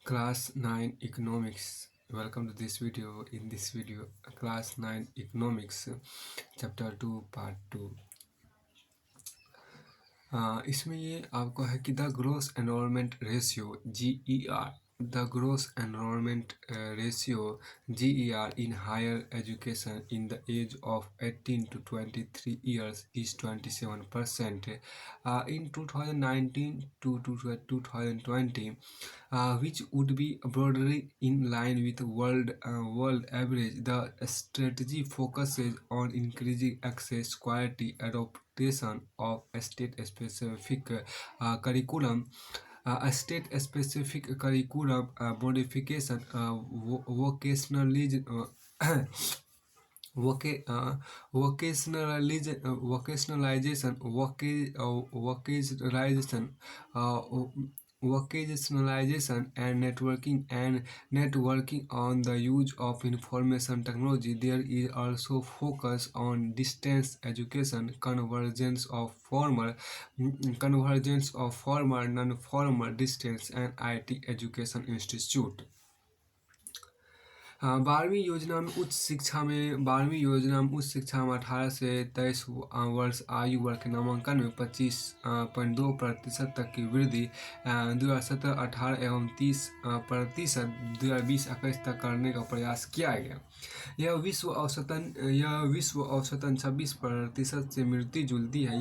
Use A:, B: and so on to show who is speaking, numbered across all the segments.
A: Class 9 Economics. Welcome to this video. In this video, Class 9 Economics Chapter 2 Part 2. इसमें ये आपको है कि the gross enrolment ratio GER, the gross enrolment ratio GER in higher education in the age of 18 to 23 years is 27%. In 2019 to 2020, which would be broadly in line with world average. The strategy focuses on increasing access, quality, adoption of state-specific curriculum, state-specific curriculum modification, vocationalism. Vocationalization, uh, vocationalization and networking on the use of information technology. There is also focus on distance education, convergence of formal, non-formal, distance and IT education institute. 12वीं योजना में उच्च शिक्षा में 18 से 23 वर्ष आयु वर्ग के नामांकन में 25.2% तक की वृद्धि 2017-18 एवं 30% 2020-21 तक करने का प्रयास किया गया। यह विश्व औसतन 26% से मिलती जुलती है।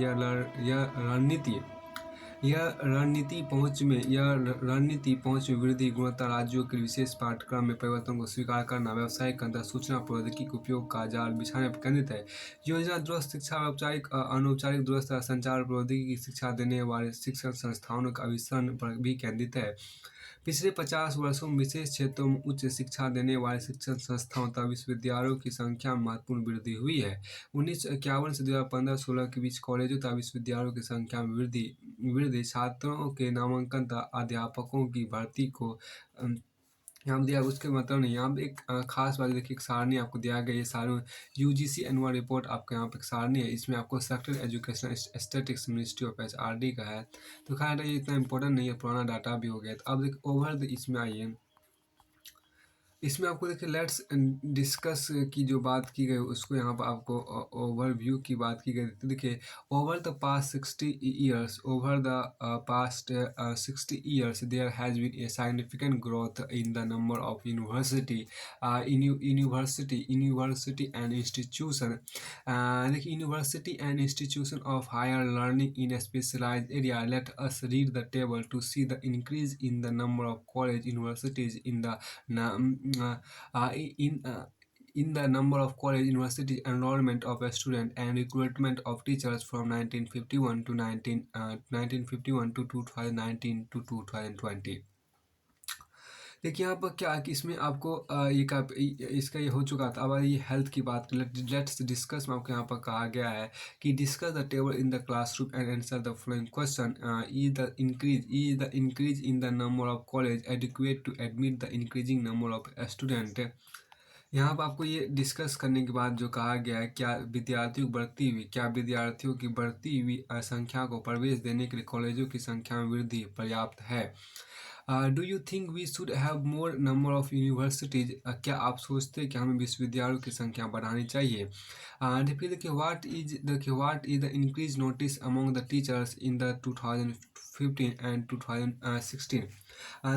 A: यह रणनीति पहुंच में वृद्धि, गुणवत्ता, राज्यों के विशेष पाठ्यक्रम में परिवर्तन को स्वीकार करना, व्यावसायिक अंतर, सूचना प्रौद्योगिकी के उपयोग का जाल बिछाने पर केंद्रित है। योजना दूरस्थ शिक्षा, अनौपचारिक दूरस्थ संचार प्रौद्योगिकी की शिक्षा देने वाले शिक्षण संस्थानों का विस्तार पर भी केंद्रित है। पिछले 50 वर्षों में विशेष क्षेत्रों में उच्च शिक्षा देने वाले शिक्षण संस्थाओं तथा विश्वविद्यालयों की संख्या में महत्वपूर्ण वृद्धि हुई है। 1951 से 2015-16 के बीच कॉलेजों तथा विश्वविद्यालयों की संख्या में वृद्धि, छात्रों के नामांकन तथा अध्यापकों की भर्ती को यहाँ पे दिया। उसके मतलब नहीं, यहाँ पे एक खास बात देखिए, एक सारणी आपको दिया गया। ये सारणी UGC एनुअल रिपोर्ट आपके यहाँ पे एक सारणी है। इसमें आपको sector education statistics ministry of HRD का है। तो खैर ये इतना इंपॉर्टेंट नहीं है, पुराना डाटा भी हो गया। तो अब देखिए ओवर इसमें आइए, इसमें आपको देखिए लेट्स डिस्कस की जो बात की गई उसको यहाँ पर आपको ओवरव्यू की बात की गई। तो देखिए over the past 60 years there has been a significant growth in the number of university and institution. देखिए university and institution of higher learning in specialized area. Let us read the table to see the increase in the number of college universities in the number of college university enrollment of a student and recruitment of teachers from 1951 to 2019 to 2020। देखिए यहाँ पर क्या है कि इसमें आपको इसका ये हो चुका था। अब ये हेल्थ की बात, लेट्स डिस्कस में आपको यहाँ पर कहा गया है कि discuss the table in the classroom and answer the following question. Is the increase in the number of college adequate to admit the increasing number of student. यहाँ पर आपको ये डिस्कस करने के बाद जो कहा गया है, क्या विद्यार्थियों की बढ़ती हुई संख्या को प्रवेश देने के लिए कॉलेजों की संख्या में वृद्धि पर्याप्त है। Do you think we should have more number of universities. क्या आप सोचते हैं कि हमें विश्वविद्यालयों की संख्या बढ़ानी चाहिए। देखिए what is the increase notice among the teachers in the 2015 and 2016।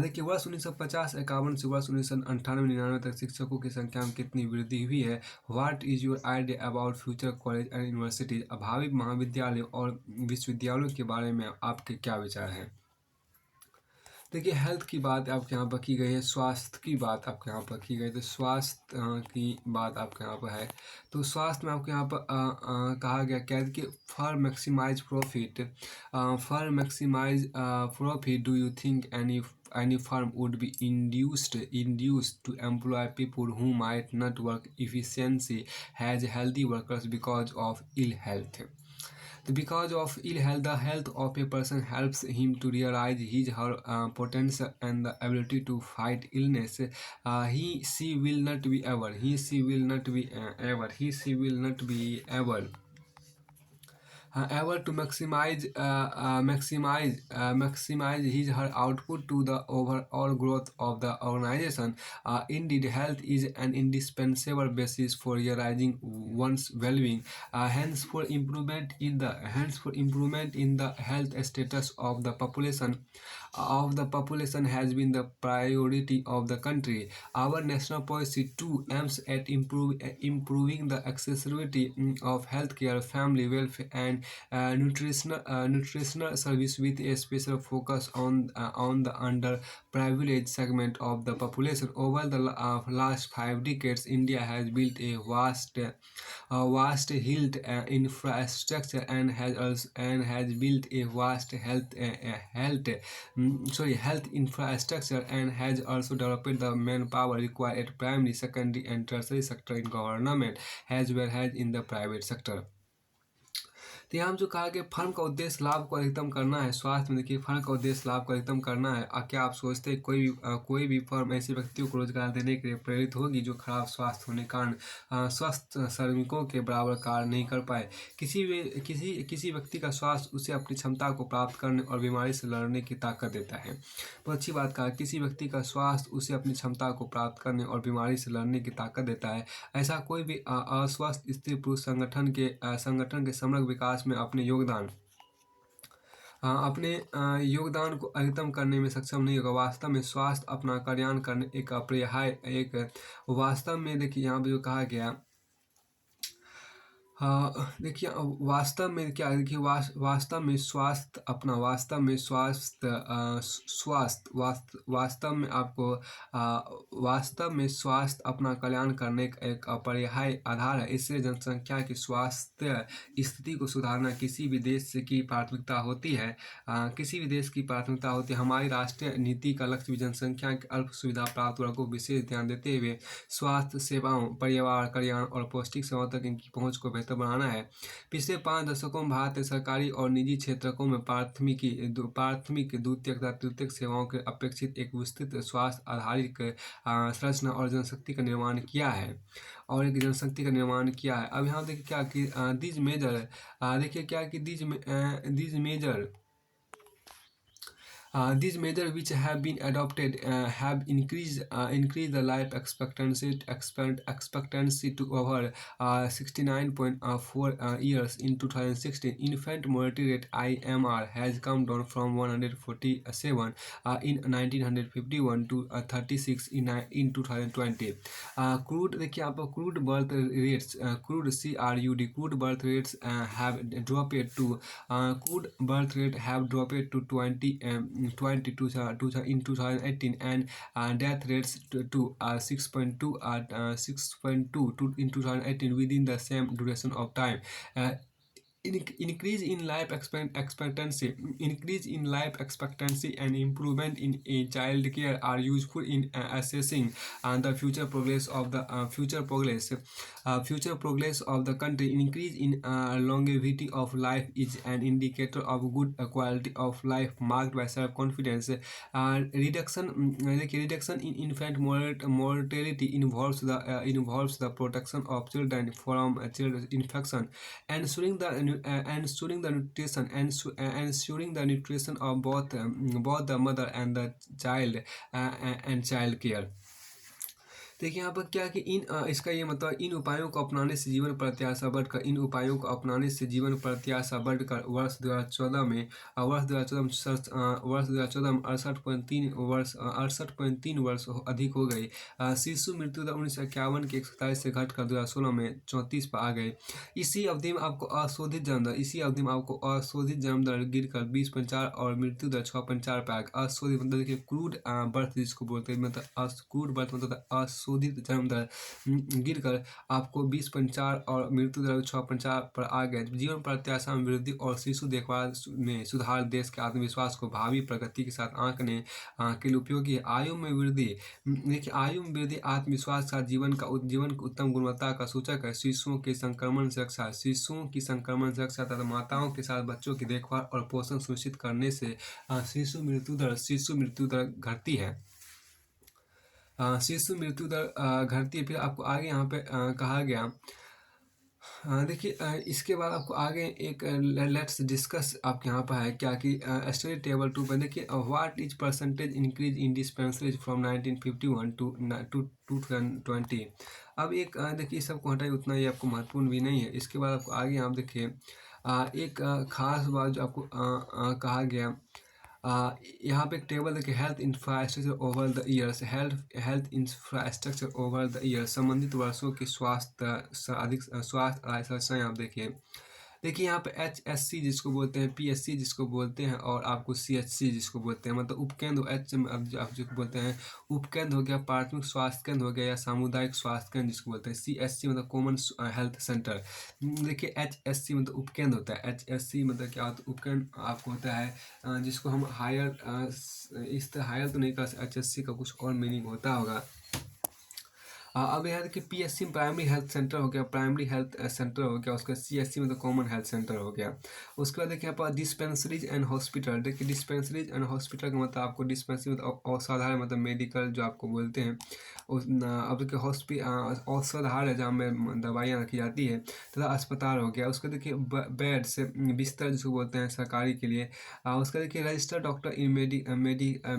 A: देखिए वर्ष 1950-51 से वर्ष 1998-99 तक शिक्षकों की संख्या में कितनी वृद्धि हुई है। What is your idea about future college and universities. भावी महाविद्यालयों और विश्वविद्यालयों के बारे में आपके क्या विचार हैं। देखिए हेल्थ की बात आपके यहाँ पर की गई है, स्वास्थ्य की बात आपके यहाँ पर की गई। तो स्वास्थ्य की बात आपके यहाँ पर है, तो स्वास्थ्य में आपके यहाँ पर कहा गया क्या है कि for maximise profit do you think any firm would be induced to employ people who might not work efficiently as healthy workers because of ill health. Because of ill health, the health of a person helps him to realize his her potential and the ability to fight illness. She will not be able able to maximize his her output to the overall growth of the organization. Indeed, health is an indispensable basis for realizing one's well-being. Hence for improvement in the health status of the population has been the priority of the country. Our national policy too aims at improving the accessibility of healthcare, family welfare, and nutritional service with a special focus on the underprivileged segment of the population. Over the last 5 decades, India has built a vast health infrastructure and has built a vast health infrastructure and has also developed the manpower required at primary, secondary, and tertiary sector in government as well as in the private sector. तो यहाँ जो कहा कि firm का उद्देश्य लाभ को अधिकतम करना है। स्वास्थ्य में देखिए, फर्म का उद्देश्य लाभ को अधिकतम करना है। क्या आप सोचते हैं कोई भी फर्म ऐसे व्यक्तियों को रोजगार देने के लिए प्रेरित होगी जो खराब स्वास्थ्य होने के कारण स्वस्थ श्रमिकों के बराबर कार्य नहीं कर पाए? किसी व्यक्ति का स्वास्थ्य उसे अपनी क्षमता को प्राप्त करने और बीमारी से लड़ने की ताकत देता है। बहुत अच्छी बात कहा, किसी व्यक्ति का स्वास्थ्य उसे अपनी क्षमता को प्राप्त करने और बीमारी से लड़ने की ताकत देता है। ऐसा कोई भी अस्वस्थ स्त्री पुरुष संगठन के समग्र विकास में अपने योगदान को अधिकतम करने में सक्षम नहीं होगा। वास्तव में स्वास्थ्य अपना कल्याण करने एक अपरिहार्य वास्तव में देखिए यहाँ पे जो कहा गया, देखिए वास्तव में क्या है, देखिए वास्तव में स्वास्थ्य अपना वास्तव में स्वास्थ्य वास्तव में आपको वास्तव में स्वास्थ्य अपना कल्याण करने का एक अपरिहार्य आधार है। इससे जनसंख्या की स्वास्थ्य स्थिति को सुधारना किसी भी देश की प्राथमिकता होती है। हमारी राष्ट्रीय नीति का लक्ष्य भी जनसंख्या के अल्प सुविधा प्राप्त वर्गों को विशेष ध्यान देते हुए स्वास्थ्य सेवाओं, पर्यावरण कल्याण और पौष्टिक सेवाओं तक इनकी पहुंच को बेहतर बनाना है। पिछले 5 दशकों में भारत ने सरकारी और निजी क्षेत्रों में प्राथमिक, द्वितीयक तथा तृतीयक सेवाओं के अपेक्षित एक विस्तृत स्वास्थ्य आधारित संरचना और जनशक्ति का निर्माण किया है। अब यहाँ देखिए क्या कि दीज मेजर देखिए क्या कि these measures which have been adopted have increased the life expectancy to over 69.4 years in 2016. Infant mortality rate (IMR) has come down from 147 in 1951 to 36 in 2020. Crude देखिए आप crude birth rates crude birth rates have dropped to 20 in 2018 and death rates to 6.2 in 2018 within the same duration of time. Increase in life expectancy and improvement in child care are useful in assessing the future progress of the country. Increase in longevity of life is an indicator of good quality of life marked by self-confidence. Reduction in infant mortality involves the protection of children from children's infection, ensuring the nutrition of both the mother and the child and child care. देखिए यहाँ पर क्या कि इसका ये मतलब इन उपायों को अपनाने से जीवन प्रत्याशा बढ़कर वर्ष 2014 में 68.3 वर्ष अधिक हो गई। शिशु मृत्यु दर 1951 के 127 से घटकर 2016 में 34 पर आ गई। इसी अवधि में आपको अशोधित जन्म दर गिरकर 20.4 और मृत्यु दर 6.4 पर आ गई। अशोधित मतलब देखिए क्रूड बर्थ जिसको बोलते हैं, मतलब क्रूड बर्थ मतलब अशोधित जन्म दर गिरकर आपको 20.4 और मृत्यु दर 6.4 पर आ गए। जीवन प्रत्याशा में वृद्धि और शिशु देखभाल में सुधार देश के आत्मविश्वास को भावी प्रगति के साथ आंकने के लिए उपयोगी है। आयु में वृद्धि देखिए, आत्मविश्वास का जीवन की उत्तम गुणवत्ता का सूचक है। शिशुओं की संक्रमण से रक्षा तथा माताओं के साथ बच्चों की देखभाल और पोषण सुनिश्चित करने से शिशु मृत्यु दर घटती है। फिर आपको आगे यहाँ पे कहा गया हाँ, देखिए इसके बाद आपको आगे एक लेट्स डिस्कस आपके यहाँ पर है क्या कि स्टडी टेबल 2 पर देखिए what is percentage increase in dispensaries from 1951 to 2020। अब एक देखिए सबको हटाइए, उतना ही आपको महत्वपूर्ण भी नहीं है। इसके बाद आपको आगे आप देखिए एक खास बात जो आपको कहा गया यहाँ पे एक टेबल देखिए health infrastructure over the years, health health infrastructure over the years, संबंधित वर्षों की स्वास्थ्य अधिक स्वास्थ्य संरचना आप देखिए। देखिए यहाँ पे HSC जिसको बोलते हैं, PSC जिसको बोलते हैं, और आपको CHC जिसको बोलते हैं, मतलब उपकेंद्र एच आप जो बोलते हैं उपकेंद्र हो गया, प्राथमिक स्वास्थ्य केंद्र हो गया, या सामुदायिक स्वास्थ्य केंद्र जिसको बोलते हैं। CHC मतलब कॉमन हेल्थ सेंटर। देखिए HSC मतलब उपकेंद्र होता है। HSC मतलब क्या होता है, उपकेंद्र आपको होता है जिसको हम हायर इस तरह हायर तो नहीं कर सकते, HSC का कुछ और मीनिंग होता होगा। अब यहाँ देखिए PSC प्राइमरी हेल्थ सेंटर हो गया, प्राइमरी हेल्थ सेंटर हो गया, उसका CSC मतलब कॉमन हेल्थ सेंटर हो गया। उसके बाद देखिए यहाँ पर डिस्पेंसरीज एंड हॉस्पिटल। देखिए डिस्पेंसरीज एंड हॉस्पिटल का मतलब आपको डिस्पेंसरी मतलब औषधालय मतलब मेडिकल जो आपको बोलते हैं अब देखिए औषधालय जहाँ में दवाइयाँ रखी जाती है, तथा अस्पताल हो गया। उसका देखिए बेड से बिस्तर जिसको बोलते हैं सरकारी के लिए। उसका देखिए रजिस्टर्ड डॉक्टर इन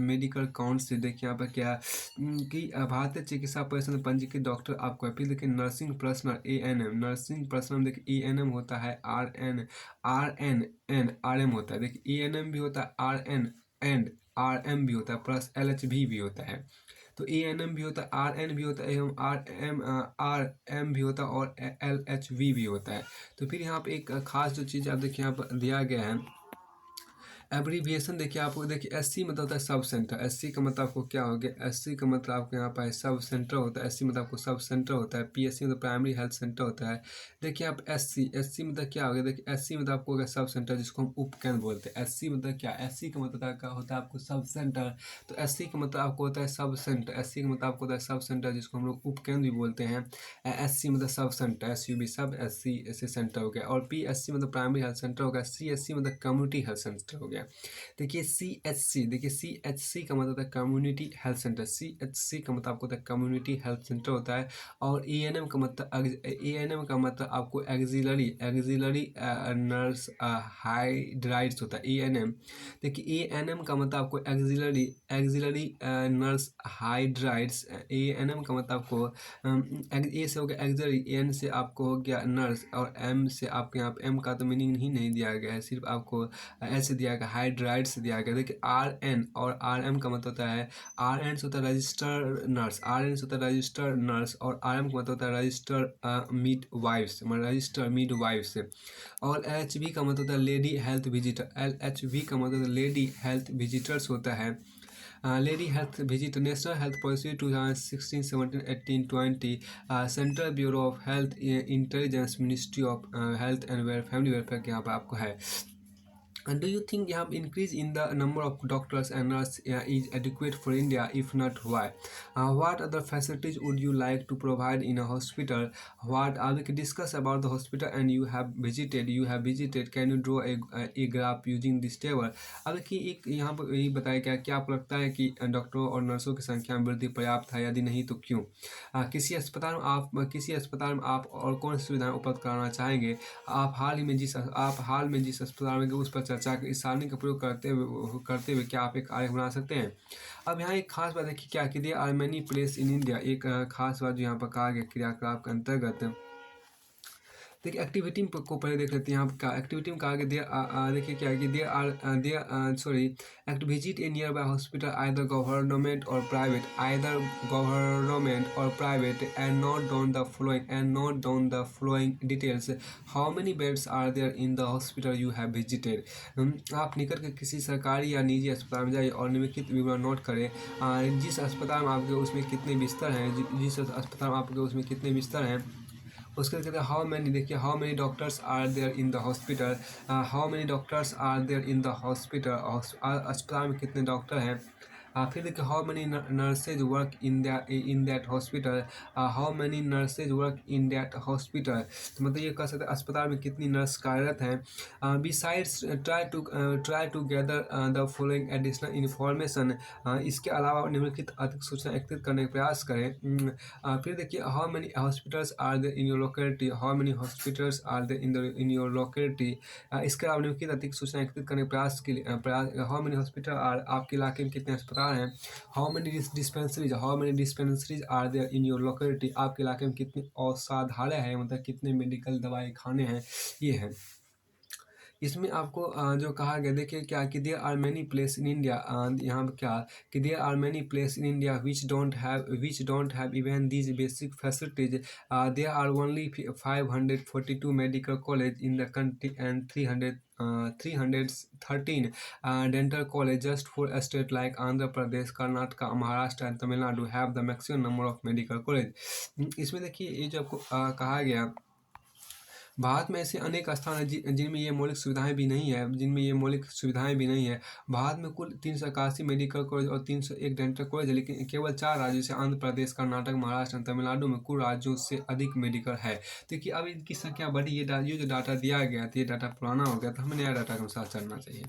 A: मेडिकल काउंसिल। देखिए यहाँ पर क्या कि भारतीय चिकित्सा परिषद में पंजीकृत डॉक्टर आपको है। फिर देखिए nursing personal ANM, nursing personal देखिए ANM होता है, RM होता है। देखिए ANM भी होता है, RN एंड RM भी होता है, प्लस LHV भी होता है। तो ANM भी होता है, RN भी होता है, एवं RM भी होता है, और LHV भी होता है। तो फिर यहाँ पे एक खास जो चीज़ आप देखिए यहाँ पर दिया गया है एब्रीविएशन। देखिए आपको देखिए SC मतलब होता है सब सेंटर। SC का मतलब आपको क्या हो गया, SC का मतलब आपको यहाँ पर सब सेंटर होता है। SC मतलब आपको सब सेंटर होता है। PSC मतलब प्राइमरी हेल्थ सेंटर होता है। देखिए आप SC मतलब क्या हो गया, देखिए SC मतलब आपको हो गया सब सेंटर जिसको हम उपकेंद्र बोलते हैं। SC मतलब क्या, SC का मतलब क्या होता है आपको सब सेंटर। तो SC का मतलब आपको होता है सब सेंटर। SC का मतलब आपको होता है सब सेंटर जिसको हम लोग उपकेंद्र भी बोलते हैं। SC मतलब सब सेंटर, SUB सब, SC ऐसे सेंटर हो गया। और PSC मतलब प्राइमरी हेल्थ सेंटर हो गया। CSC मतलब कम्युनिटी हेल्थ सेंटर हो गया। देखिए CHC, देखिए CHC का मतलब होता है कम्युनिटी हेल्थ सेंटर। CHC का मतलब आपको होता है कम्युनिटी हेल्थ सेंटर होता है। और ANM का मतलब ANM का मतलब आपको एक्सिलरी नर्स हाइड्राइड्स होता है, ANM। देखिए ANM का मतलब आपको एक्सिलरी नर्स हाइड्राइड्स। ANM का मतलब आपको A से हो गया एक्सिलरी, N से आपको हो गया नर्स, और M से आपके यहाँ पे M का तो मीनिंग ही नहीं दिया गया है, सिर्फ आपको ऐसे दिया गया, हाइड्राइड्स दिया गया। देखिए RN और RM का मतलब होता है, RN से होता है रजिस्टर्ड नर्स, RN से होता है रजिस्टर्ड नर्स, और RM का मतलब होता है रजिस्टर्ड मिड वाइफ्स, मतलब रजिस्टर्ड मिड वाइफ्स। और LHV का मतलब होता है लेडी हेल्थ विजिटर। LHV का मतलब लेडी हेल्थ विजिटर्स होता है। Lady health visit, national health policy 2016, 17, 18, 20, central bureau of health intelligence, ministry of health and family welfare के यहाँ पर आपको है। And do you think you have increase in the number of doctors and nurses is adequate for India? If not, why? What other facilities would you like to provide in a hospital? What we can discuss about the hospital and you have visited. Can you draw a graph using this table? अब कि एक यहाँ पर यही बताया गया, क्या आपको लगता है कि डॉक्टरों और नर्सों की संख्या में वृद्धि पर्याप्त है, यदि नहीं तो क्यों? किसी अस्पताल में आप और कौन सी सुविधाएं उपलब्ध कराना चाहेंगे? आप हाल में जिस अस्पताल में गए उस पर चर्चा इस सारणी का प्रयोग करते हुए क्या आप एक आरेख बना सकते हैं? अब यहाँ एक खास बात देखिए क्या कि there are many place in India. एक खास बात जो यहाँ पर कहा गया क्रियाकलाप के अंतर्गत। देखिए एक्टिविटी को पहले देख लेते हैं। यहाँ का एक्टिविटी में कहा गया देखिए क्या है कि visit a nearby hospital either government और private and note down the following details. How many beds are there in the hospital you have visited. आप निकट के किसी सरकारी या निजी अस्पताल में जाइए और निम्नलिखित विवरण नोट करें। जिस अस्पताल में आपके उसमें कितने बिस्तर हैं, जिस अस्पताल में आपके उसमें कितने बिस्तर हैं। उसके बाद कहते हैं हाउ मैनी, देखिए how many doctors are there in the hospital. How many doctors are there in the hospital, अस्पताल में कितने डॉक्टर हैं। फिर देखिए how many nurses work in that hospital, how many nurses work in that hospital, तो मतलब ये कह सकते हैं अस्पताल में कितनी नर्स कार्यरत हैं। Besides try to gather the following additional information, इसके अलावा निम्नलिखित अधिक सूचना एकत्रित करने का प्रयास करें। फिर देखिए how many hospitals are there in your locality, how many hospitals are there in your locality, इसके अलावा निम्नलिखित अधिक सूचना एकत्रित करने के प्रयास के लिए हाउ मेनी हॉस्पिटल आर, आपके इलाके में कितने अस्पताल हैं। How many dispensaries are there in your locality, आपके इलाके में कितने औषधालय हैं, मतलब कितने मेडिकल दवाई खाने हैं, ये है। इसमें आपको जो कहा गया देखिए क्या कि there are many place in India, यहाँ पे क्या कि there are many place in India which don't have even these basic facilities, there are only 542 medical college in the country and 313 dental college just for a state like Andhra Pradesh, Karnataka, Maharashtra and Tamil Nadu have the maximum number of medical college। इसमें देखिए ये जो आपको कहा गया भारत में ऐसे अनेक स्थान हैं जिनमें ये मौलिक सुविधाएं भी नहीं है, भारत में कुल 381 मेडिकल कॉलेज और 301 डेंटल कॉलेज है, लेकिन केवल 4 राज्यों से आंध्र प्रदेश, कर्नाटक, महाराष्ट्र और तमिलनाडु में कुल राज्यों से अधिक मेडिकल है। देखिए अब इनकी संख्या बढ़ी, ये जो डाटा दिया गया था ये डाटा पुराना हो गया, तो हमें नया डाटा के अनुसार चलना चाहिए।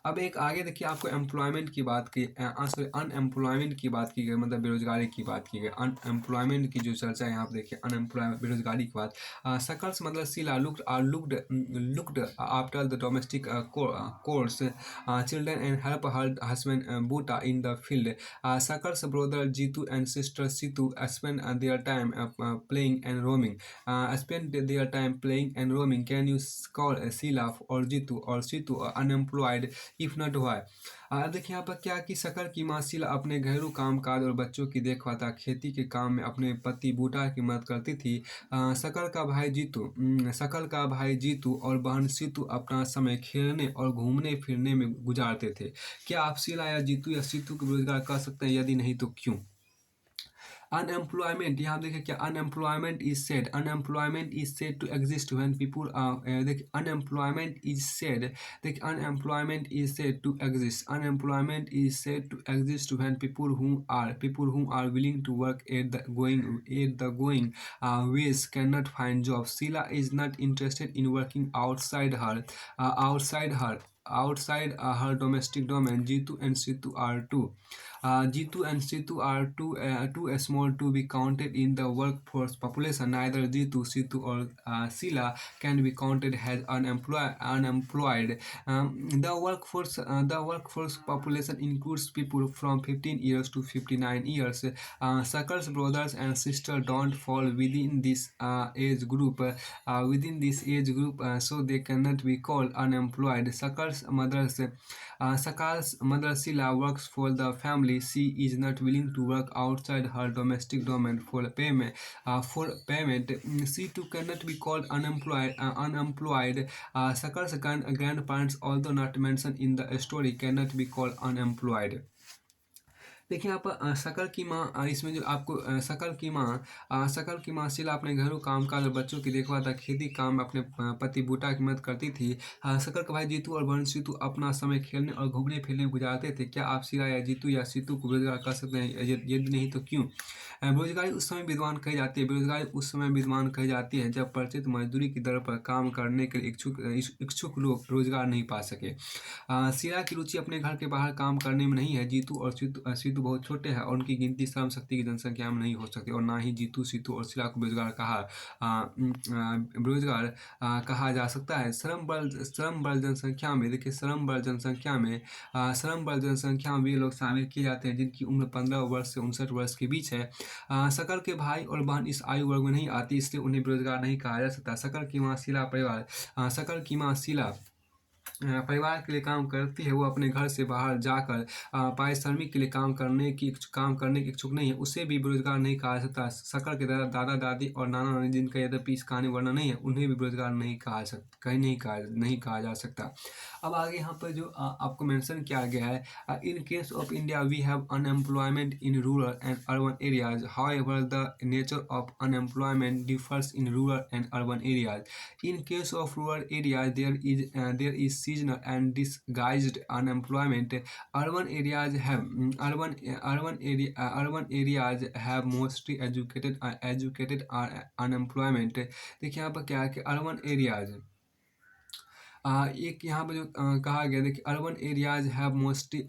A: अब एक आगे देखिए आपको एम्प्लॉयमेंट की बात की, सॉरी अनएम्प्लॉयमेंट की बात की गई, मतलब बेरोजगारी की बात की गई। अनएम्प्लॉयमेंट की जो चर्चा है यहाँ पे देखिए अनएम्प्लॉयमेंट बेरोजगारी की बात। सकल्स मतलब Sheela looked after the domestic chores children and help her husband Buta in the field. Sakal's brother Jeetu and sister Seetu spend their time playing and roaming, can you call Sheela और जीतू और Seetu unemployed, if not why. देखिए यहाँ पर क्या कि शकल की माँ शीला अपने घरेलू कामकाज और बच्चों की देखभाल तथा खेती के काम में अपने पति बूटा की मदद करती थी। शकल का भाई जीतू और बहन सीतू अपना समय खेलने और घूमने फिरने में गुजारते थे। क्या आप शीला या जीतू या सीतू को बेरोजगार कह सकते हैं, यदि नहीं तो क्यों। अनएम्प्लॉयमेंट, यहाँ देखिए क्या unemployment is said to exist when people देखिए unemployment is said to exist when people who are willing to work at the going wage can not find job. Sheela is not interested in working outside her domestic domain. Jitu and Situ are too small to be counted in the workforce population. Neither Jitu, Situ or Sila can be counted as unemployed. The workforce population includes people from 15 years to 59 years. Sakal's brothers and sisters don't fall within this age group. So they cannot be called unemployed. Sakal's mother Sila works for the family. She is not willing to work outside her domestic domain for payment. She too cannot be called unemployed. Sakal's grandparents, although not mentioned in the story, cannot be called unemployed. देखिए यहाँ पर शकल की माँ, इसमें जो आपको शकल की माँ शीला अपने घरेलू कामकाज और बच्चों की देखभाल तथा खेती काम में अपने पति बूटा की मदद करती थी। शकल का भाई जीतू और बहन सीतू अपना समय खेलने और घूमने फिरने में गुजारते थे। क्या आप शीला या जीतू या सीतू को बेरोजगार कर सकते हैं, यदि नहीं तो क्यों। बेरोजगारी उस समय विद्वान कही जाती है जब परिचित मजदूरी की दर पर काम करने के लिए इच्छुक लोग रोजगार नहीं पा सके। शीला की रुचि अपने घर के बाहर काम करने में नहीं है। जीतू और सीतू बहुत छोटे हैं और उनकी गिनती श्रम शक्ति की जनसंख्या में नहीं हो सकती, और ना ही जीतू, सीतू और शीला को बेरोजगार कहा जा सकता है। श्रम बल जनसंख्या में देखिए श्रम बल जनसंख्या में वे लोग शामिल किए जाते हैं जिनकी उम्र 15 वर्ष से 59 वर्ष के बीच है। शकल के भाई और बहन इस आयु वर्ग में नहीं आती, इसलिए उन्हें बेरोजगार नहीं कहा जा सकता। शकल की माँ शीला परिवार के लिए काम करती है। वो अपने घर से बाहर जाकर पारिश्रमिक के लिए काम करने की इच्छुक नहीं है, उसे भी बेरोजगार नहीं कहा जा सकता। शकल के दादा दादी और नाना नानी जिनका यद्यपि इस कहानी वर्णन नहीं है, उन्हें भी बेरोजगार नहीं कहा जा सकता। अब आगे यहाँ पर जो आपको मेंशन किया गया है, in case of India we have unemployment in rural and urban areas, however the nature of unemployment differs in rural and urban areas. In case of rural areas, there is seasonal and disguised unemployment. Urban areas have mostly educated unemployment. देखिए यहाँ पर क्या है कि urban areas एक यहाँ पे जो कहा गया देखिए urban areas have mostly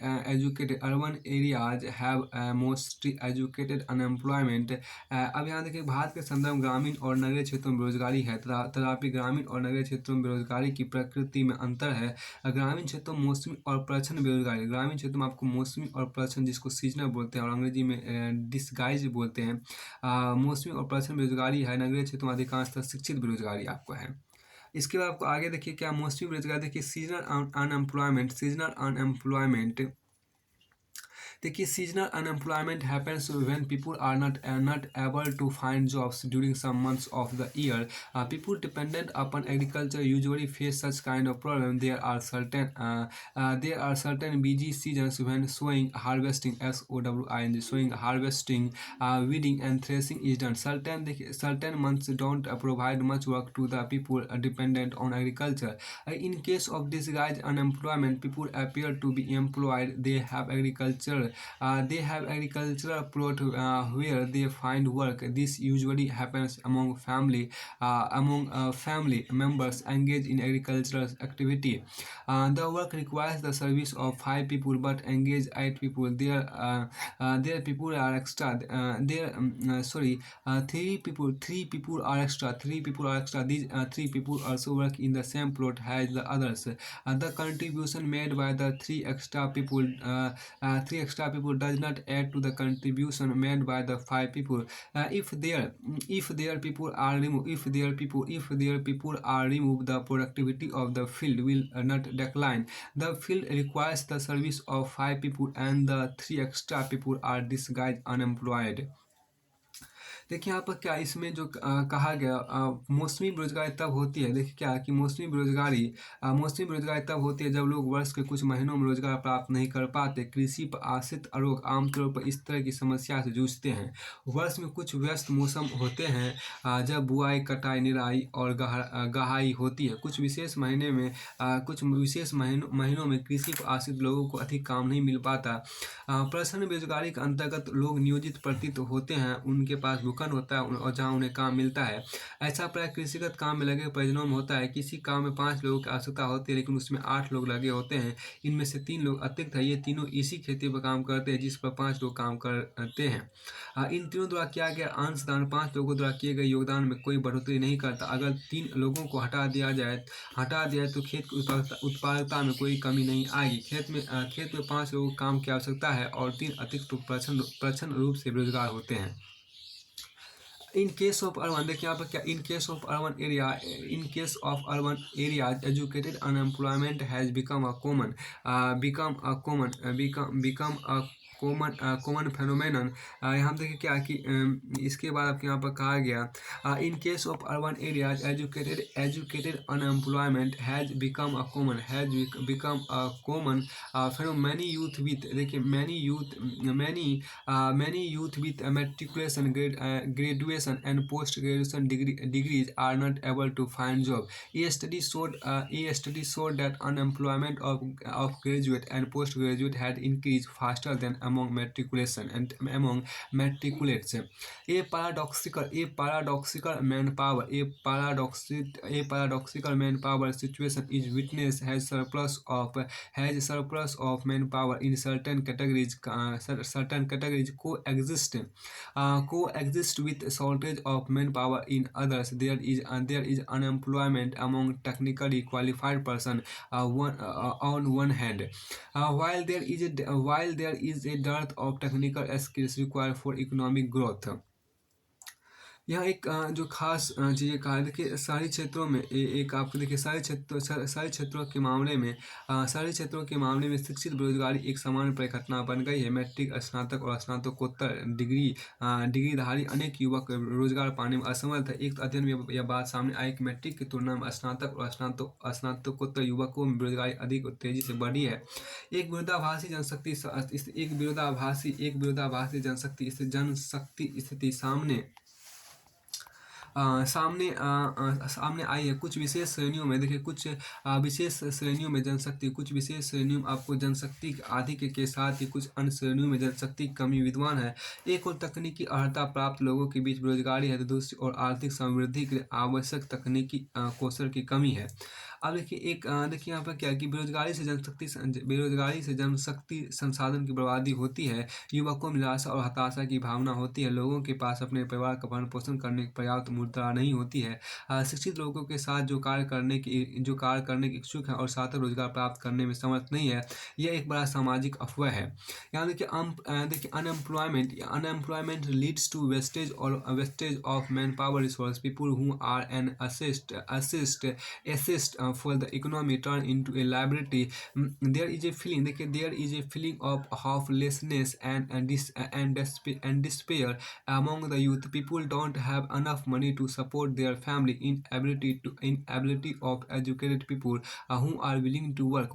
A: educated unemployment. अब यहाँ देखिए भारत के संदर्भ ग्रामीण और नगरीय क्षेत्रों में बेरोजगारी है तथापि ग्रामीण और नगरीय क्षेत्रों में बेरोजगारी की प्रकृति में अंतर है। ग्रामीण क्षेत्रों में मौसमी और प्रच्छन्न बेरोजगारी, ग्रामीण क्षेत्रों में आपको मौसमी और प्रच्छन्न जिसको सीजनल बोलते हैं और अंग्रेजी में डिसगाइज बोलते हैं, मौसमी और प्रच्छन्न बेरोजगारी है। नगरीय क्षेत्रों में अधिकांशतः शिक्षित बेरोजगारी आपको है। इसके बाद आपको आगे देखिए क्या मौसमी बेरोजगार, देखिए सीजनल अनएम्प्लॉयमेंट। देखिए seasonal unemployment happens when people are not able to find jobs during some months of the year. People dependent upon agriculture usually face such kind of problem. There are certain busy seasons when sowing, harvesting, SOWING, sowing, harvesting, weeding and threshing is done. Certain months don't provide much work to the people dependent on agriculture. In case of disguised unemployment, people appear to be employed. They have agricultural plot where they find work. This usually happens among family members engaged in agricultural activity. The work requires the service of 5 people but engage 8 people. There people are extra. Three people are extra. These 3 people also work in the same plot as the others. The contribution made by the three extra people does not add to the contribution made by the 5 people. If their people are removed, the productivity of the field will not decline. The field requires the service of 5 people and the 3 extra people are disguised unemployed. देखिए यहाँ पर क्या इसमें जो कहा गया मौसमी बेरोजगारी तब होती है। देखिए क्या कि मौसमी बेरोजगारी तब होती है जब लोग वर्ष के कुछ महीनों में रोजगार प्राप्त नहीं कर पाते। कृषि पर आश्रित लोग आमतौर पर इस तरह की समस्या से जूझते हैं। वर्ष में कुछ व्यस्त मौसम होते हैं जब बुआई, कटाई, निराई और गहाई होती है। कुछ विशेष महीनों में कृषि पर आश्रित लोगों को अधिक काम नहीं मिल पाता। प्रच्छन्न बेरोजगारी के अंतर्गत लोग नियोजित प्रतीत होते हैं, उनके पास भूखंड होता है और जहाँ उन्हें काम मिलता है। ऐसा प्राय कृषिगत काम में लगे परिजनों में होता है। किसी काम में 5 लोगों की आवश्यकता होती है लेकिन उसमें 8 लोग लगे होते हैं। इनमें से 3 लोग अतिरिक्त है। ये तीनों इसी खेती पर काम करते हैं जिस पर 5 लोग काम करते हैं। इन तीनों द्वारा किया गया अंशदान 5 लोगों द्वारा किए गए योगदान में कोई बढ़ोतरी नहीं करता। अगर 3 लोगों को हटा दिया जाए तो खेत की उत्पादकता में कोई कमी नहीं आएगी। खेत में 5 लोगों को काम की आवश्यकता है और 3 अतिरिक्त प्रच्छन्न रूप से बेरोजगार होते हैं। इन केस ऑफ अर्बन, देखिए यहाँ पर क्या इन case of urban areas educated unemployment has become a common phenomenon. यहाँ देखिए क्या कि इसके बाद आपके यहाँ पर कहा गया इन case of urban areas educated unemployment has become a common phenomenon. Many youth with matriculation, graduation and post graduation degrees are not able to find job. A study showed that unemployment of graduate and postgraduate had increased faster than among matriculates. A paradoxical manpower situation is witnessed has surplus of manpower in certain categories. Coexist with shortage of manpower in others. There is unemployment among technically qualified person on one hand, while there is a dearth of technical skills required for economic growth. यहाँ एक जो खास चीज़ें कहा है, देखिए शहरी क्षेत्रों में एक आपको देखिए शहरी क्षेत्रों के मामले में शिक्षित बेरोजगारी एक सामान्य परिघटना बन गई है। मैट्रिक, स्नातक और स्नातकोत्तर डिग्रीधारी अनेक युवक रोजगार पाने में असमर्थ है। एक अध्ययन में यह बात सामने आई कि मैट्रिक की तुलना में स्नातक और स्नातकोत्तर युवकों में बेरोजगारी अधिक तेजी से बढ़ी है। एक विरोधाभासी जनशक्ति स्थिति सामने आई है। कुछ विशेष श्रेणियों में देखिए, कुछ विशेष श्रेणियों में जनशक्ति, कुछ विशेष श्रेणियों में आपको जनशक्ति अधिक के साथ ही कुछ अन्य श्रेणियों में जनशक्ति की कमी विद्यमान है। एक और तकनीकी अर्हता प्राप्त लोगों के बीच बेरोजगारी है, तो दूसरी ओर आर्थिक समृद्धि के लिए आवश्यक तकनीकी कौशल की कमी है। अब देखिए देखिए यहाँ पर क्या है कि बेरोजगारी से जनशक्ति संसाधन की बर्बादी होती है। युवकों में निराशा और हताशा की भावना होती है। लोगों के पास अपने परिवार का भरण पोषण करने की पर्याप्त मुद्रा नहीं होती है। शिक्षित लोगों के साथ जो कार्य करने के इच्छुक हैं और सार्थक रोजगार प्राप्त करने में समर्थ नहीं है, यह एक बड़ा सामाजिक अफवाह है। यहाँ देखिए unemployment unemployment leads to wastage of man power resource. People who are an assist for the economy turn into a liability. There is a feeling, there is a feeling of hopelessness and despair among the youth. People don't have enough money to support their family. Inability of educated people who are willing to work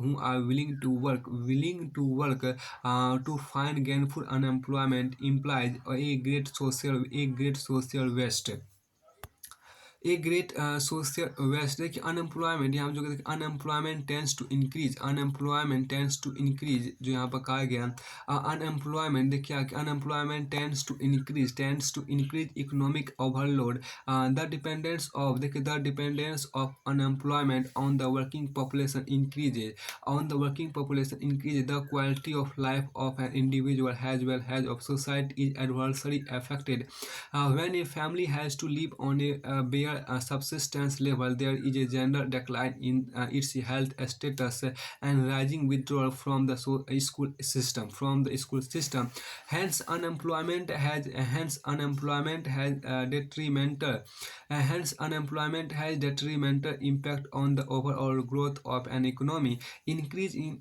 A: to find gainful unemployment implies a great social waste। A great social waste. देखिए unemployment, यहाँ जो देखिए unemployment tends to increase जो यहाँ पर कहा गया। Unemployment देखिए unemployment tends to increase economic overload. The dependence of unemployment on the working population increases the quality of life of an individual has well has of society is adversary affected। When a family has to live on a bare subsistence level, there is a general decline in its health status and rising withdrawal from the school system. Hence, unemployment has impact on the overall growth of an economy. Increase in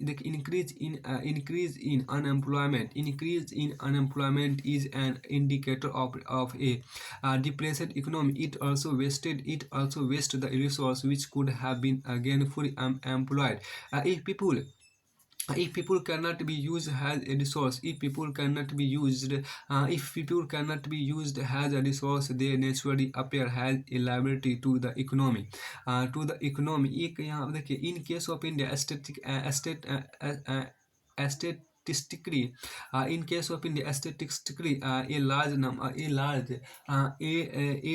A: unemployment is an indicator of a depressed economy. It also wasted the resource which could have been gainfully employed. If people cannot be used as a resource, if people cannot be used as a resource, they naturally appear as a liability to the economy। एक यहाँ देखिए, in case of India statistically, a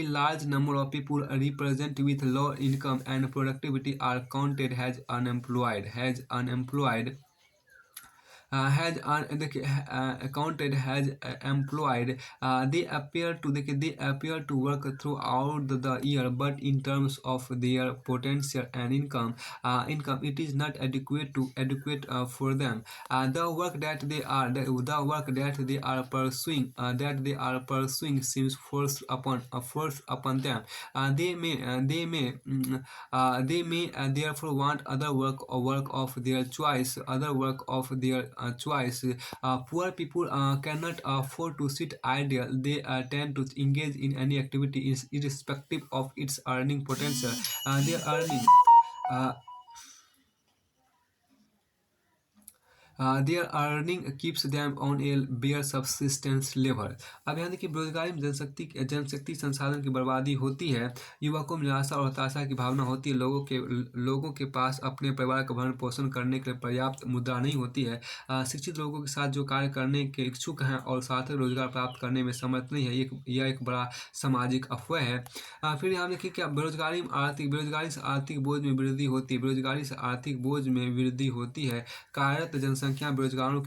A: large number of people represent with low income and productivity are counted as unemployed देखिए counted as employed। they appear to work throughout the year, but in terms of their potential and income it is not adequate for them। The work that they are pursuing seems forced upon them। They may therefore want other work of their choice Poor people cannot afford to sit idle. They tend to engage in any activity irrespective of its earning potential। Their earning their earning keeps them on a bare subsistence level। अब यहाँ देखिए बेरोजगारी में जनशक्ति संसाधन की बर्बादी होती है। युवकों में निराशा और हताशा की भावना होती है। लोगों के पास अपने परिवार का भरण पोषण करने के लिए पर्याप्त मुद्रा नहीं होती है। शिक्षित लोगों के साथ जो कार्य करने के इच्छुक हैं और सार्थक रोजगार प्राप्त करने में समर्थ नहीं है, यह एक बड़ा सामाजिक अफवाह है। फिर यहाँ देखिए क्या बेरोजगारी से आर्थिक बोझ में वृद्धि होती है। कार्यरत जनसंख्या बेरोजगारों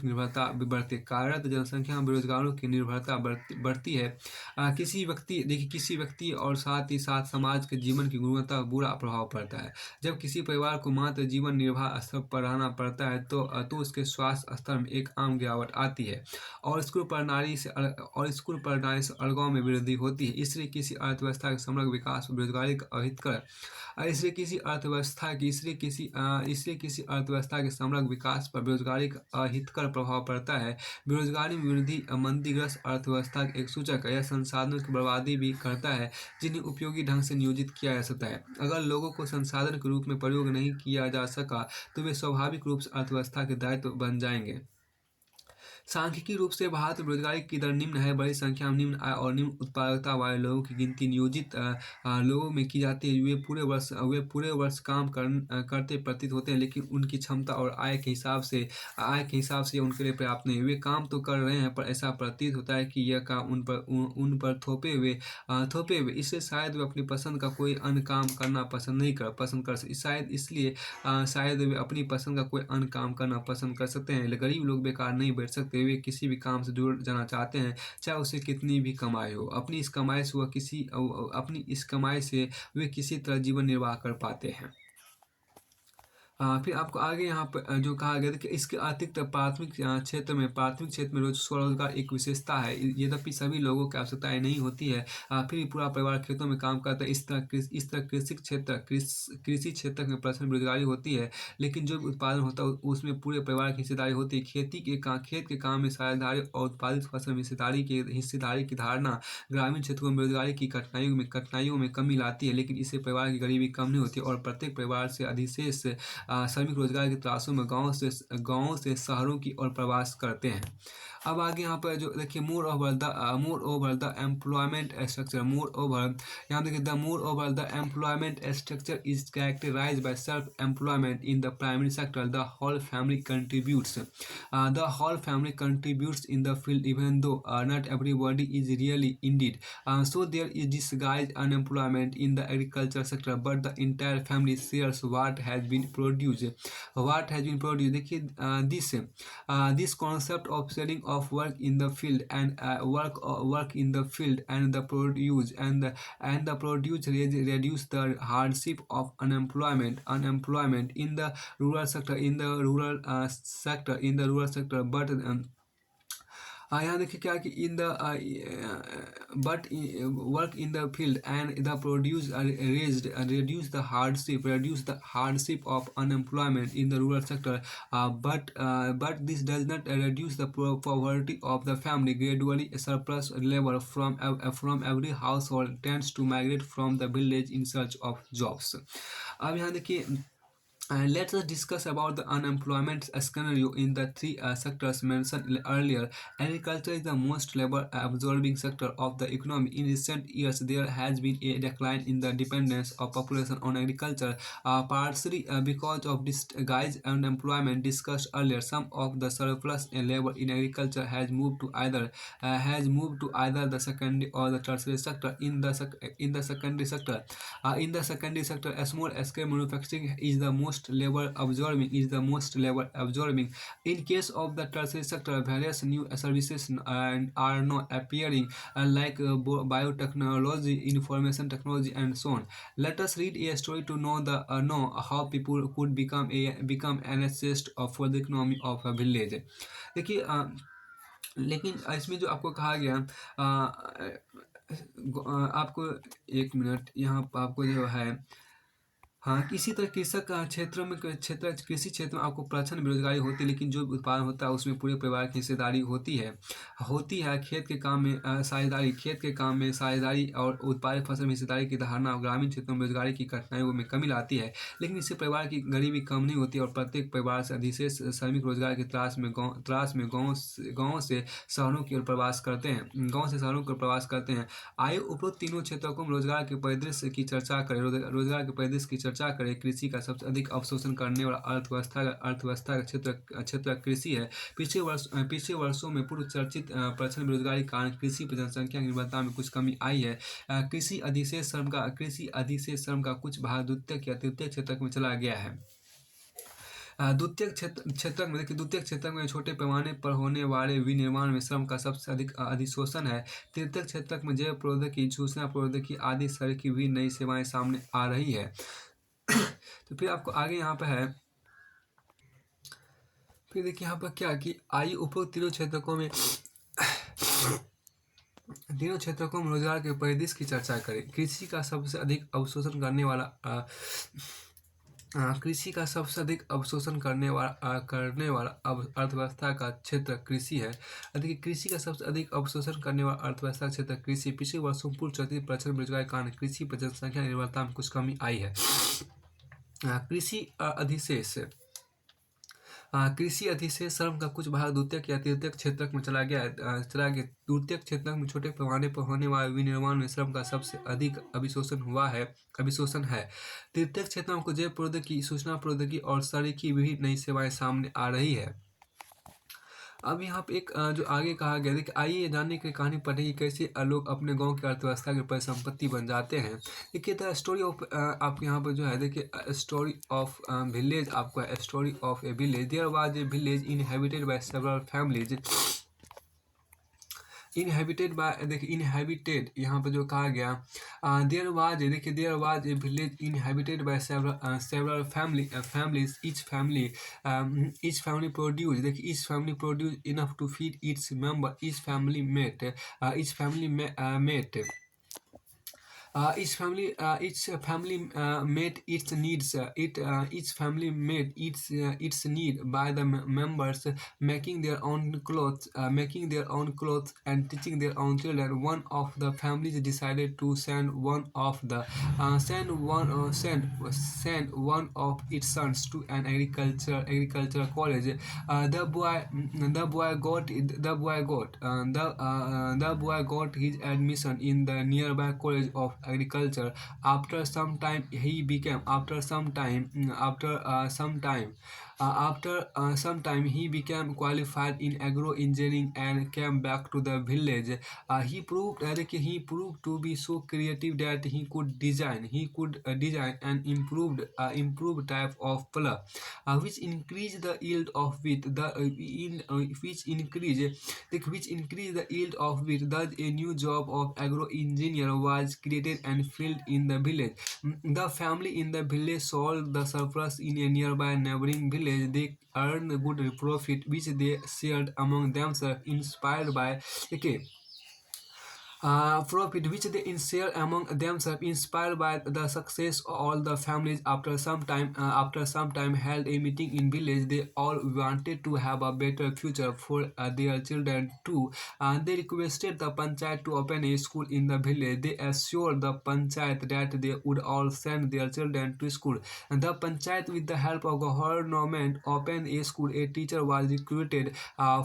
A: की निर्भरता बढ़ती है। किसी व्यक्ति और साथ ही साथ समाज के जीवन की गुणवत्ता पर बुरा प्रभाव पड़ता है। जब किसी परिवार को मात्र जीवन निर्वाह स्तर पर रहना पड़ता है तो उसके स्वास्थ्य स्तर में एक आम गिरावट आती है और स्कूल प्रणाली से अलगाव में वृद्धि होती है। इसलिए किसी अर्थव्यवस्था के समग्र विकास में बेरोजगारी का अहितकर इसलिए किसी अर्थव्यवस्था के समग्र विकास पर बेरोजगारी का अहितकर प्रभाव पड़ता है। बेरोजगारी में वृद्धि मंदीग्रस्त अर्थव्यवस्था का एक सूचक है। यह संसाधनों की बर्बादी भी करता है जिन्हें उपयोगी ढंग से नियोजित किया जा सकता है। अगर लोगों को संसाधन के रूप में प्रयोग नहीं किया जा सका तो वे स्वाभाविक रूप से अर्थव्यवस्था के दायित्व बन जाएंगे। सांख्यिकी रूप से भारत में बेरोजगारी की दर निम्न है। बड़ी संख्या में निम्न आय और निम्न उत्पादकता वाले लोगों की गिनती नियोजित लोगों में की जाती है। वे पूरे वर्ष काम करते प्रतीत होते हैं, लेकिन उनकी क्षमता और आय के हिसाब से उनके लिए पर्याप्त नहीं। वे काम तो कर रहे हैं, पर ऐसा प्रतीत होता है कि यह काम उन पर थोपे हुए। इससे शायद वे अपनी पसंद का कोई अन्य काम करना पसंद कर सकते। शायद इसलिए शायद वे अपनी पसंद का कोई अन्य काम करना पसंद कर सकते हैं। गरीब लोग बेकार नहीं बैठ सकते। वे किसी भी काम से जुड़ जाना चाहते हैं, चाहे उसे कितनी भी कमाई हो। अपनी इस कमाई से वे किसी तरह जीवन निर्वाह कर पाते हैं। फिर आपको आगे यहाँ पर जो कहा गया था कि इसके अतिरिक्त प्राथमिक क्षेत्र में स्वरोजगार एक विशेषता है। यद्यपि सभी लोगों की आवश्यकताएं नहीं होती है, फिर भी पूरा परिवार खेतों में काम करता है। इस तरह कृषि क्षेत्र में प्रचंड बेरोजगारी होती है, लेकिन जो भी उत्पादन होता है उसमें पूरे परिवार की हिस्सेदारी होती है। खेत के काम में साझेदारी और उत्पादित फसल में हिस्सेदारी की धारणा ग्रामीण क्षेत्रों में बेरोजगारी की कठिनाइयों में कमी लाती है, लेकिन इससे परिवार की गरीबी कम नहीं होती और प्रत्येक परिवार से अधिशेष श्रमिक रोजगार की तलाशों में गाँव से शहरों की ओर प्रवास करते हैं। अब आगे यहाँ पर जो देखिए moreover the employment structure यहाँ देखिए moreover the employment structure is characterised by self employment in the primary sector. The whole family contributes in the field even though not everybody is really indeed. So there is disguised unemployment in the agriculture sector, but the entire family shares what has been produced. देखिए this concept of selling of work in the field and work in the field and the produce reduce the hardship of unemployment in the rural sector, but यहाँ देखिए क्या कि in the but work in the field and the produce reduce the hardship of unemployment in the rural sector, but this does not reduce the poverty of the family. Gradually surplus labor from every household tends to migrate from the village in search of jobs. अब यहाँ देखिए let us discuss about the unemployment scenario in the three sectors mentioned earlier. Agriculture is the most labor-absorbing sector of the economy. In recent years, there has been a decline in the dependence of population on agriculture, partially because of disguised unemployment discussed earlier. Some of the surplus labor in agriculture has moved to either the secondary or the tertiary sector. In the secondary sector, a small-scale manufacturing is the most labor absorbing. In case of the tertiary sector, various new services are now appearing, like biotechnology, information technology, and so on. Let us read a story to know how people could become an assist for the economy of a village. देखिए लेकिन इसमें जो आपको कहा गया आपको एक minute यहाँ आपको जो है हाँ, इसी तरह कृषि क्षेत्र में आपको प्रचंड बेरोजगारी होती है, लेकिन जो भी उत्पादन होता है उसमें पूरे परिवार की हिस्सेदारी होती है। खेत के काम में साझेदारी और उत्पादित फसल में हिस्सेदारी की धारणा ग्रामीण क्षेत्रों में बेरोजगारी की कठिनाइयों में कमी लाती है, लेकिन इससे परिवार की गरीबी कम नहीं होती और प्रत्येक परिवार से अधिशेष श्रमिक रोजगार की तलाश में गाँव से शहरों की ओर प्रवास करते हैं। आइए उपरोक्त तीनों क्षेत्रों को रोजगार के परिदृश्य की चर्चा करें। कृषि का सबसे अधिक अवशोषण करने वाला अर्थव्यवस्था का क्षेत्र कृषि है। पिछले वर्षों में पूर्व चर्चित प्रचंड बेरोजगारी के कारण कृषि पर जनसंख्या की निर्भरता में कुछ कमी आई है। कृषि अधिशेष श्रम का कुछ भाग द्वितीयक या तृतीयक क्षेत्र में चला गया है। द्वितीयक क्षेत्र में छोटे पैमाने पर होने वाले विनिर्माण में श्रम का सबसे अधिक अधिशोषण है। तृतीयक क्षेत्र में जैव प्रौद्योगिकी, सूचना प्रौद्योगिकी आदि तरह की भी नई सेवाएं सामने आ रही है। तो फिर आपको आगे यहाँ पर है, फिर देखिए यहाँ पर क्या कि आइए उपरोक्त तीनों क्षेत्रों को रोजगार के परिदृश्य की चर्चा करें। कृषि का सबसे अधिक अवशोषण करने वाला अर्थव्यवस्था का क्षेत्र कृषि है। देखिए कृषि का सबसे अधिक अवशोषण करने वाला अर्थव्यवस्था क्षेत्र कृषि। पिछले वर्षों पूर्व चर्चित प्रचंड बेरोजगारी के कारण कृषि पर जनसंख्या निर्भरता में कुछ कमी आई है। कृषि अधिशेष कृषि अधिशेष श्रम का कुछ भाग द्वितीयक या तृतीयक क्षेत्रक में चला गया। द्वितीयक क्षेत्रक में छोटे पैमाने पर होने वाले विनिर्माण में श्रम का सबसे अधिक अभिशोषण है। तृतीयक क्षेत्र में जैव प्रौद्योगिकी, सूचना प्रौद्योगिकी और सड़की विभिन्न नई सेवाएं सामने आ रही है। अब यहाँ पे एक जो आगे कहा गया, देखिए आइए ये जानने की कहानी पढ़े कि कैसे लोग अपने गांव की अर्थव्यवस्था के परिसंपत्ति बन जाते हैं। देखिए द स्टोरी ऑफ, आपके यहाँ पर जो है देखिए स्टोरी ऑफ विलेज, आपका story of a village. There was a village inhabited by several families. Inhabited यहाँ पर जो कहा गया, there was a village inhabited by several families. Each family produce, देखिए each family produce enough to feed its member. Each family met each family met its needs. Each family met its need by the members making their own clothes and teaching their own children. One of the families decided to send one of its sons to an agricultural college. The boy got his admission in the nearby college of agriculture. After some time, he became qualified in agro engineering and came back to the village. He proved to be so creative that he could design an improved type of plough, which increased the yield of wheat. Which increased the yield of wheat. Thus, a new job of agro engineer was created and filled in the village. The family in the village sold the surplus in a nearby neighboring village. They earned good profit, which they shared among themselves, inspired by the success of all the families. After some time, held a meeting in village. They all wanted to have a better future for their children too. They requested the panchayat to open a school in the village. They assured the panchayat that they would all send their children to school. And the panchayat, with the help of government, opened a school. A teacher was recruited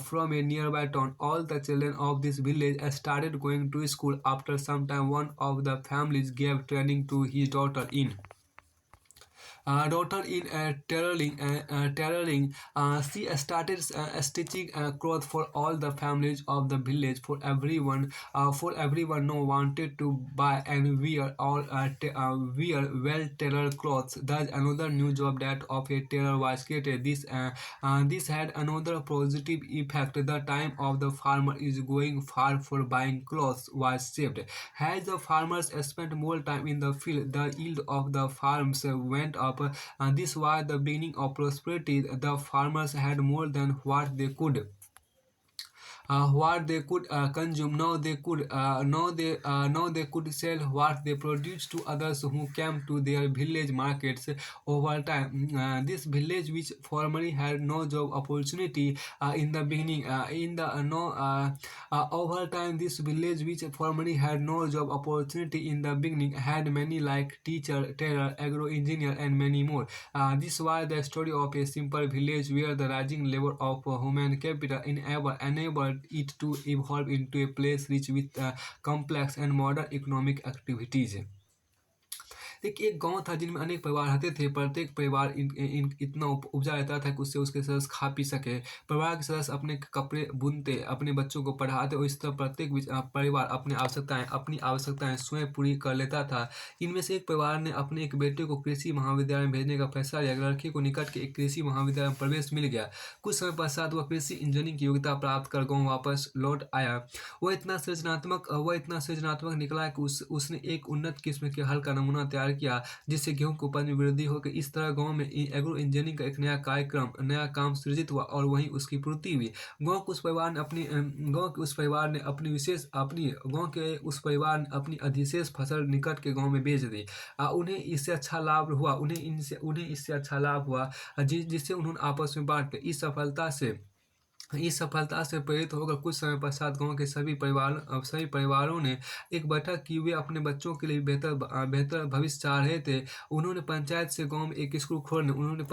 A: from a nearby town. All the children of this village started going to school. After some time, one of the families gave training to his tailoring. She started stitching clothes for all the families of the village. For everyone no wanted to buy and wear well tailored clothes. Thus, another new job, that of a tailor, was created. This had another positive effect. The time of the farmer is going far for buying clothes was saved. As the farmers spent more time in the field, the yield of the farms went up. This was the beginning of prosperity. The farmers had more than what they could consume. Now they could sell what they produced to others who came to their village markets. Over time, this village, which formerly had no job opportunity in the beginning, in the no over time, this village, which formerly had no job opportunity in the beginning, had many, like teacher, tailor, agro engineer, and many more. This was the story of a simple village where the rising level of human capital enabled it to evolve into a place rich with complex and modern economic activities. देखिए एक गांव था जिनमें अनेक परिवार रहते थे। प्रत्येक परिवार इतना उपजा रहता था कि उससे उसके सदस्य खा पी सके। परिवार के सदस्य अपने कपड़े बुनते, अपने बच्चों को पढ़ाते और इस तरह प्रत्येक परिवार अपनी आवश्यकताएं स्वयं पूरी कर लेता था। इनमें से एक परिवार ने अपने एक बेटे को कृषि महाविद्यालय में भेजने का फैसला लिया। लड़के को निकट के एक कृषि महाविद्यालय में प्रवेश मिल गया। कुछ समय पश्चात वह कृषि इंजीनियरिंग की योग्यता प्राप्त कर गाँव वापस लौट आया। वह इतना सृजनात्मक निकला कि उसने एक उन्नत किस्म के हल का नमूना तैयार किया, जिससे गेहूं की उपज में वृद्धि हो गई। इस तरह गांव में एग्रो इंजीनियरिंग का एक नया काम सृजित हुआ और वहीं उसकी पूर्ति हुई। गांव के उस परिवार ने अपनी अधिशेष फसल निकट के गांव में बेच दी। उन्हें इससे अच्छा लाभ हुआ जिससे उन्होंने आपस में बांट ली। इस सफलता से इस सफलता से प्रेरित होकर कुछ समय पश्चात गांव के सभी परिवारों ने एक बैठक की। वे अपने बच्चों के लिए बेहतर भविष्य चाह रहे थे। उन्होंने पंचायत से गांव में एक स्कूल खोलने उन्होंने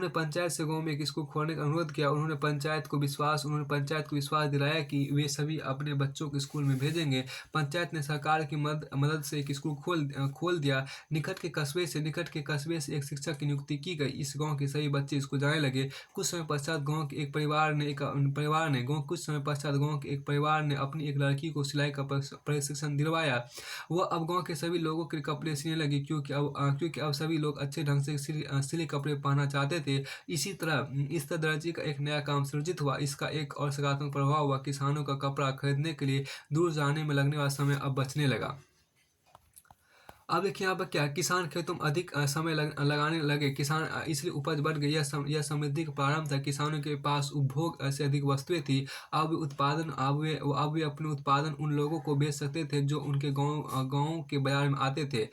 A: पंचायत से गांव में एक स्कूल खोलने का अनुरोध किया। उन्होंने पंचायत को विश्वास दिलाया कि वे सभी अपने बच्चों को स्कूल में भेजेंगे। पंचायत ने सरकार की मदद से एक स्कूल खोल दिया। निकट के कस्बे से एक शिक्षक की नियुक्ति की गई। इस गांव के सभी बच्चे स्कूल जाने लगे। कुछ समय पश्चात गांव के एक परिवार ने अपनी एक लड़की को सिलाई का प्रशिक्षण दिलवाया। वह अब गांव के सभी लोगों के कपड़े सिलने लगी, क्योंकि अब सभी लोग अच्छे ढंग से सिले कपड़े पहनना चाहते थे। इस तरह दर्जी का एक नया काम सृजित हुआ। इसका एक और सकारात्मक प्रभाव हुआ, किसानों का कपड़ा खरीदने के लिए दूर जाने में लगने वाला समय अब बचने लगा। अब देखिए यहाँ पर क्या है, किसान खेतों में अधिक समय लगाने लगे। इसलिए उपज बढ़ गई। यह समृद्धि का प्रारंभ था। किसानों के पास उपभोग से अधिक वस्तुएं थी। अब वे अपने उत्पादन उन लोगों को बेच सकते थे जो उनके गाँव के बाजार में आते थे।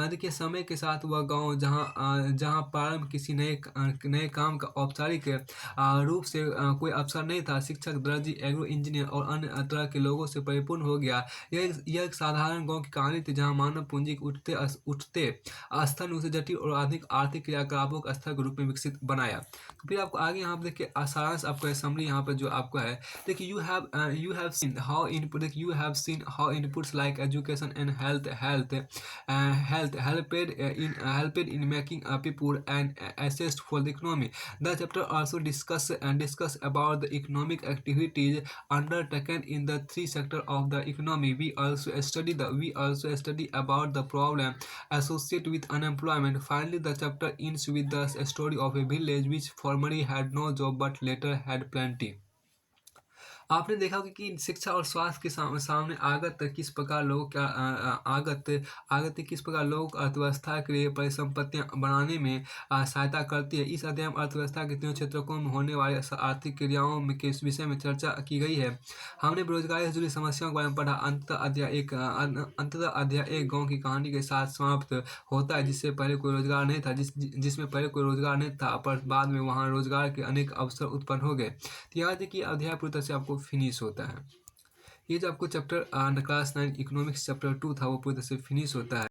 A: देखिए समय के साथ वह गाँव जहाँ प्रारंभ किसी नए काम का औपचारिक रूप से कोई अवसर नहीं था, शिक्षक, दर्जी, एग्रो इंजीनियर और अन्य तरह के लोगों से परिपूर्ण हो गया। यह एक साधारण गांव की कहानी थी, जहां मानव पूंजी के उठते स्तर ने उसे जटिल और आधुनिक आर्थिक क्रियाकलापों के स्तर के रूप में विकसित बनाया। तो फिर आपको आगे यहाँ पे देखिए सारांश आपका समरी यहाँ पे जो आपको है। देखिए you have seen how inputs like education and health helped in making people and assessed for the economy. The chapter also discuss about the economic activities undertaken in the three sectors of the economy. We also study about the problem associated with unemployment. Finally, the chapter ends with the story of a village which formerly had no job but later had plenty. आपने देखा होगा कि शिक्षा और स्वास्थ्य के सामने आगत किस प्रकार लोग क्या आगत किस प्रकार लोग अर्थव्यवस्था के लिए परिसंपत्तियां बनाने में सहायता करती है। इस अध्ययन में अर्थव्यवस्था के तीनों क्षेत्रों में होने वाली आर्थिक क्रियाओं के इस विषय में चर्चा की गई है। हमने बेरोजगारी से जुड़ी समस्याओं के बारे में पढ़ा। अंततः अध्याय एक गाँव की कहानी के साथ समाप्त होता है, जिसमें पहले कोई रोजगार नहीं था, पर बाद में वहाँ रोजगार के अनेक अवसर उत्पन्न हो गए। तो याद है कि अध्याय पूरी तरह से आपको फिनिश होता है। ये जो आपको चैप्टर क्लास 9 इकोनॉमिक्स चैप्टर 2 था, वो पूरी तरह से फिनिश होता है।